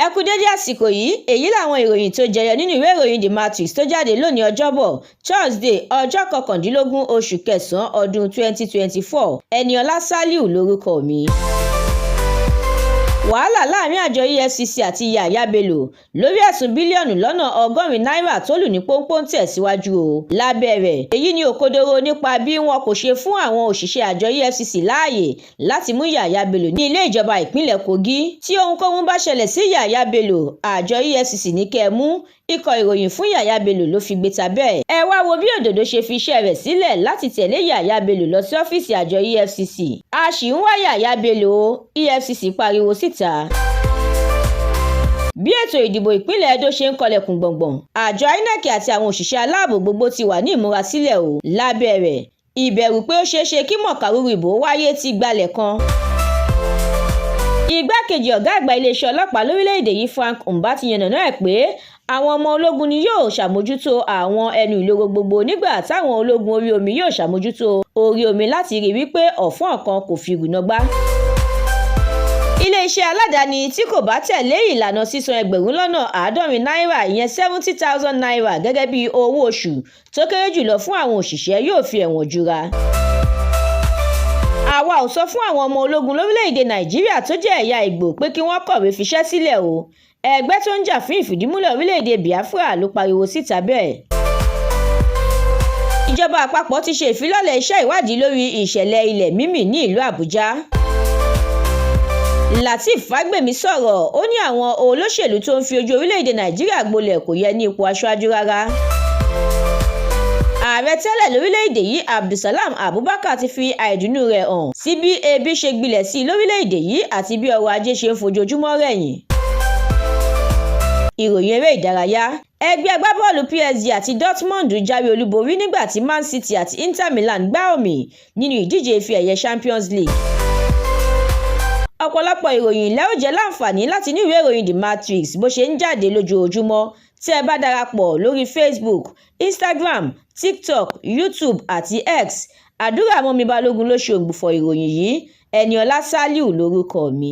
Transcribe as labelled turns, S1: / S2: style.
S1: Ẹ kú dédé àsìkò yìí, èyí làwọn ìròyìn tó jẹyọ nínú ìwé ìròyìn The Matrix tó jáde lónìí Ọjọ́bọ̀ Thursday ọjọ́ 19 oṣù kẹsàn-án ọdún 2024. Ẹniọlá Sálíù lórúkọ mi. Wàhálà láàrin àjọ EFCC àti Yahaya Bello lórí ẹ̀sùn bílíọ̀nù lọ́nà 100 náírà tó lù ní pọ́npọ́n ń tẹ̀síwájú o. Lábẹ́ rẹ̀, èyí ni òkodoro nípa bí wọn kò ṣe fún àwọn òṣìṣẹ́ àjọ EFCC láàyè láti mú Yahaya Bello ní ilé ìjọba ìpínlẹ̀ Kogi. Tí ohunkóhun bá ṣẹlẹ̀ sí Yahaya Bello, àjọ EFCC ní kẹ́ ẹ mú. Ikọ̀ ìròyìn fún Yahaya Bello ló fi gbé ta bẹ́ẹ̀. Ẹ wá wo bí òdòdó ṣe fi iṣẹ́ rẹ̀ sílẹ̀ láti tẹ̀lé Yahaya Bello lọ sí ọ́fíìsì àjọ EFCC. A ṣì ń wá Yahaya Bello, EFCC pariwo síta. Bí ètò ìdìbò ìpínlẹ̀ Edo ṣe ń kọlẹ̀kùn gbọ̀ngbọ̀n, àjọ INEC àti àwọn òṣìṣẹ́ aláàbò gbogbo ti wà ní ìmúrasílẹ̀ o. Lábẹ́ rẹ̀, ìbẹ̀rù pé ó ṣeé ṣe kí mọ̀kàrúrú ìbò wáyé ti gbalẹ̀ kan. Igbákejì ọ̀gá àgbà iléeṣẹ́ ọlọ́pàá lórílẹ̀‐èdè yìí Frank Mba ti yànnàná ẹ̀ pé àwọn ọmọ ológun ni yóò ṣàmójútó àwọn ẹnu ìloro gbogbo nígbà táwọn ológun orí omi yóò ṣàmójútó orí omi láti rí wípé ọ̀fọ́n kan kò fi rùnà gbá. Ilé-iṣẹ́ aládàáni tí kò bá tẹ̀lé ìlànà sísan ẹgbẹ̀rún lọ́nà 70 náírà ìyẹn 70,000 naira gẹ́gẹ́ bí owó oṣù tó kéré jùlọ fún àwọn òṣìṣẹ́ yóò fi ẹ̀wọ̀n jura. Àwa ò sọ fún àwọn ọmọ ológun lórílẹ̀‐èdè Nàìjíríà tó jẹ́ ẹ̀yà Ìgbò pé kí wọ́n kọ̀wé fiṣẹ́ sílẹ̀ o. Ẹgbẹ́ tó ń jà fún ìfìdímúlẹ̀ orílẹ̀‐èdè Biafra ló pariwo síta bẹ́ẹ̀. Ìjọba àpapọ̀ ti ṣe ìfilọ́lẹ̀ iṣẹ́ ìwádìí lórí ìṣẹ̀lẹ̀ ilẹ̀ mímì ní ìlú Àbújá. Lateef Fagbemi sọ̀rọ̀, ó ní àwọn olóṣèlú tó ń fi ojú orílẹ̀‐èdè Nàìjíríà gbolẹ̀ kò yẹ ní ipò aṣáájú rárá. Ààrẹ tẹ́lẹ̀ lórílẹ̀‐èdè yìí Abdulsalam Abubakar ti fi àìdùnnú rẹ̀ hàn sí bí ebi ṣe gbilẹ̀ sí lórílẹ̀‐èdè yìí àti bí ọrọ̀ ajé ṣe ń fojoojúmọ́ rẹ̀yìn. Ìròyìn eré ìdárayá. Ẹgbẹ́ agbábọ́ọ̀lù PSG àti Dortmund jáwé olúborí nígbà tí Man City àti Inter Milan gbá òmì nínú ìdíje ife ẹ̀yẹ Champions League. Ọ̀pọ̀lọpọ̀ ìròyìn lẹ́ ó jẹ́ láǹfààní láti ní ìwé ìròyìn The Matrix bó ṣe ń jáde lójoojúmọ́. Tí ẹ bá darapọ̀ lórí Facebook, Instagram, TikTok, YouTube àti X. Àdúrà Mọ́mi Balógun ló ṣe ògbùfọ̀ ìròyìn yìí. Ẹniọlá Sálíù lórúkọ mi.